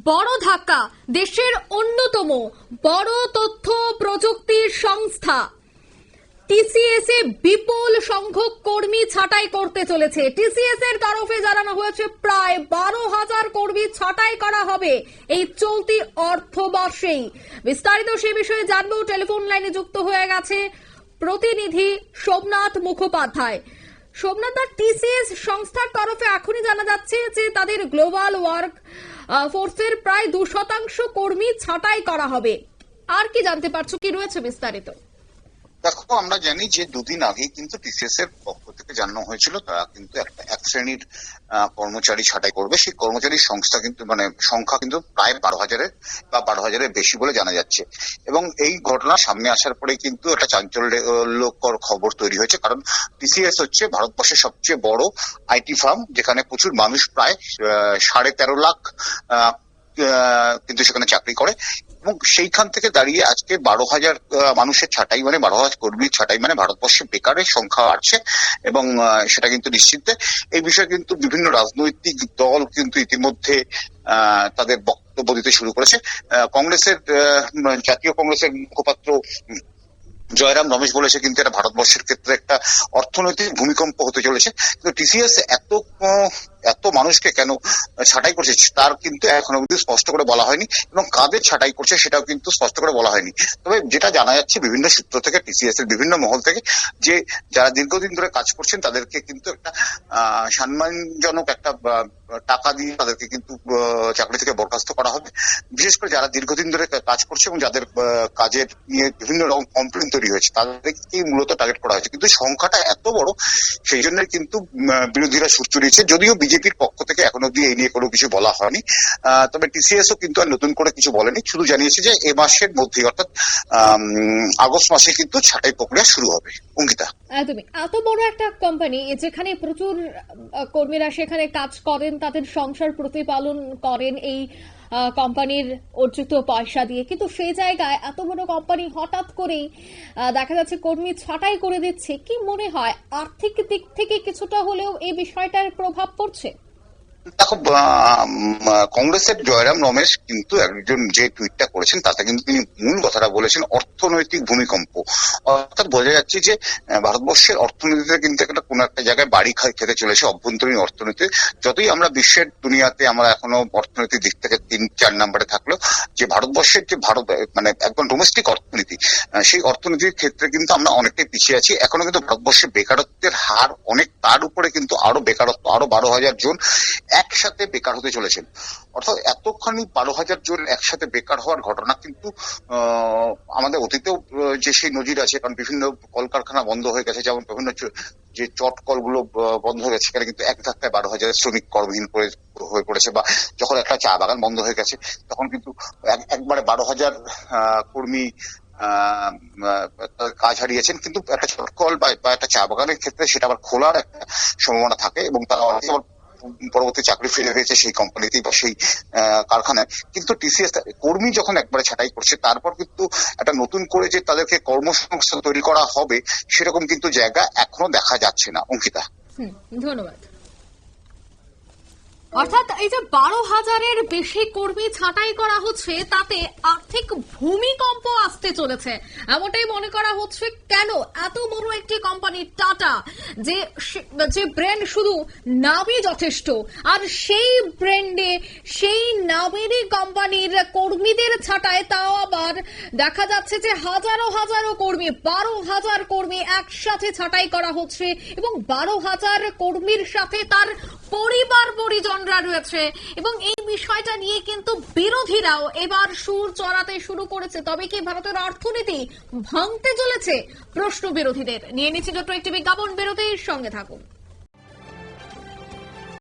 বড় ধাক্কা, দেশের অন্যতম বড় তথ্য প্রযুক্তি সংস্থা টিসিএস এ বিপুল সংখ্যক কর্মী ছাঁটাই করতে চলেছে। টিসিএস এর তরফে জানানো হয়েছে প্রায় 12,000 কর্মী ছাঁটাই করা হবে এই চলতি অর্থবর্ষেই। বিস্তারিত সে বিষয়ে জানবো, টেলিফোন লাইনে যুক্ত হয়ে গেছে প্রতিনিধি সোমনাথ মুখোপাধ্যায়। সোমনাথ, টিসিএস সংস্থার তরফে এখনই জানা যাচ্ছে যে তাদের গ্লোবাল ওয়ার্ক ফোর্সের প্রায় 2% কর্মী ছাঁটাই করা হবে। আর কি জানতে পারছো, কি রয়েছে বিস্তারিত? দেখো, আমরা জানি যে দুদিন আগে কিন্তু টিসিএস এর পক্ষ থেকে জানানো হয়েছিল তারা কিন্তু একটা এক শ্রেণীর কর্মচারী ছাঁটাই করবে। সেই কর্মচারীর সংস্থা কিন্তু সংখ্যা কিন্তু প্রায় 12,000-এর বা 12,000-এর বেশি বলে জানা যাচ্ছে। এবং এই ঘটনা সামনে আসার পরে কিন্তু একটা চাঞ্চল্যকর খবর তৈরি হয়েছে, কারণ টিসিএস হচ্ছে ভারতবর্ষের সবচেয়ে বড় আইটি ফার্ম, যেখানে প্রচুর মানুষ, প্রায় 13.5 লাখ কিন্তু সেখানে চাকরি করে। এবং সেইখান থেকে দাঁড়িয়ে আজকে 12,000 মানুষের ছাঁটাই, 12,000 কর্মীর ছাঁটাই, ভারতবর্ষে বেকারের সংখ্যা বাড়ছে এবং সেটা কিন্তু নিশ্চিত। এই বিষয়ে কিন্তু বিভিন্ন রাজনৈতিক দল কিন্তু ইতিমধ্যে তাদের বক্তব্য দিতে শুরু করেছে। জাতীয় কংগ্রেসের মুখপাত্র জয়রাম রমেশ বলেছে কিন্তু এটা ভারতবর্ষের ক্ষেত্রে একটা অর্থনৈতিক ভূমিকম্প হতে চলেছে। কিন্তু টিসিএস এত মানুষকে কেন ছাঁটাই করছে তার কিন্তু এখনো অবধি স্পষ্ট করে বলা হয়নি, এবং কাদের ছাঁটাই করছে সেটাও কিন্তু স্পষ্ট করে বলা হয়নি। তবে যেটা জানা যাচ্ছে বিভিন্ন সূত্র থেকে, টিসিএস এর বিভিন্ন মহল থেকে, যে যারা দীর্ঘদিন ধরে কাজ করছেন তাদেরকে কিন্তু একটা সম্মানজনক একটা টাকা দিয়ে তাদেরকে কিন্তু চাকরি থেকে বরখাস্ত করা হবে। বিশেষ করে যারা দীর্ঘদিন ধরে কাজ করছে এবং যাদের কাজের নিয়ে বিভিন্ন রকম কমপ্লেন তৈরি হয়েছে তাদেরকেই মূলত টার্গেট করা হয়েছে। কিন্তু সংখ্যাটা এত বড়, সেই জন্য কিন্তু বিরোধীরা সুর চড়িয়েছে। যদিও বিজেপির পক্ষ থেকে এখনো অব্দি এই নিয়ে কোনো কিছু বলা হয়নি, তবে টিসিএসও কিন্তু আর নতুন করে কিছু বলেনি, শুধু জানিয়েছে যে এ মাসের মধ্যে অর্থাৎ আগস্ট মাসে কিন্তু ছাঁটাই প্রক্রিয়া শুরু হবে। অঙ্কিতা, একদমই, এত বড় একটা কোম্পানি যেখানে প্রচুর কর্মীরা সেখানে কাজ করেন, তাদের সংসার প্রতিপালন করেন এই কোম্পানির অর্জিত পয়সা দিয়ে, কিন্তু সেই জায়গায় এত বড় কোম্পানি হঠাৎ করেই দেখা যাচ্ছে কর্মী ছাঁটাই করে দিচ্ছে। কি মনে হয়, আর্থিক দিক থেকে কিছুটা হলেও এই বিষয়টার প্রভাব পড়ছে? দেখো, কংগ্রেসের জয়রাম রমেশ কিন্তু একজন যে টুইটটা করেছেন তাতে কিন্তু তিনি মূল কথাটা বলেছেন অর্থনৈতিক ভূমিকম্প। অর্থাৎ বোঝা যাচ্ছে যে ভারতবর্ষের অর্থনীতিতে কিন্তু একটা কোনো একটা জায়গায় বাড়ি খেতে চলেছে, অভ্যন্তরীণ অর্থনীতি। যতই আমরা বিশ্বের দুনিয়াতে আমরা এখনো অর্থনীতির দিক থেকে 3-4 নম্বরে থাকলেও যে ভারতবর্ষের যে একদম ডোমেস্টিক অর্থনীতি, সেই অর্থনীতির ক্ষেত্রে কিন্তু আমরা অনেকটাই পিছিয়ে আছি। এখনো কিন্তু ভারতবর্ষে বেকারত্বের হার অনেক, তার উপরে কিন্তু আরো বেকারত্ব, আরো 12,000 জন একসাথে বেকার হতে চলেছেন। অর্থাৎ এতখানি 12,000 জন একসাথে বেকার হওয়ার ঘটনা কিন্তু আমাদের অতীতেও যে সেই নজির আছে, কারণ বিভিন্ন কলকারখানা বন্ধ হয়ে গেছে, যেমন বিভিন্ন যে চটকল গুলো বন্ধ হয়ে গেছে, সেখানে কিন্তু এক ধাক্কায় 12,000 শ্রমিক কর্মহীন হয়ে পড়েছে। বা যখন একটা চা বাগান বন্ধ হয়ে গেছে তখন কিন্তু একবারে 12,000 কর্মী কাজ হারিয়েছেন। কিন্তু একটা চটকল বা একটা চা বাগানের ক্ষেত্রে সেটা আবার খোলার একটা সম্ভাবনা থাকে, এবং তারা পরবর্তী চাকরি ফিরে হয়েছে সেই কোম্পানিতেই বা সেই কারখানায়। কিন্তু টিসিএস কর্মী যখন একবারে ছাঁটাই করছে, তারপর কিন্তু একটা নতুন করে যে তাদেরকে কর্মসংস্থান তৈরি করা হবে সেরকম কিন্তু জায়গা এখনো দেখা যাচ্ছে না। অঙ্কিতা, ধন্যবাদ। অর্থাৎ এই যে 12,000-এর বেশি কর্মী ছাঁটাই করা হচ্ছে, তাতে আর্থিক ভূমিকম্প আসতে চলেছে এমনটাই মনে করা হচ্ছে। কেন? এত বড় একটি কোম্পানি টাটা, যে ব্র্যান্ড শুধু নামই যথেষ্ট, আর সেই ব্র্যান্ডে সেই নামেরই কোম্পানির কর্মীদের ছাঁটায়, তাও আবার দেখা যাচ্ছে যে হাজারো হাজারো কর্মী, 12,000 কর্মী একসাথে ছাঁটাই করা হচ্ছে, এবং 12,000 কর্মীর সাথে তার পরিজনরা রয়েছে। এবং এই বিষয়টা নিয়ে কিন্তু বিরোধীরাও এবার সুর চড়াতে শুরু করেছে। তবে কি ভারতের অর্থনীতি ভাঙতে চলেছে? প্রশ্ন বিরোধীদের। নিয়ে নিচ্ছি ছোট্ট একটি বিজ্ঞাপন, বিরতির সঙ্গে থাকুন।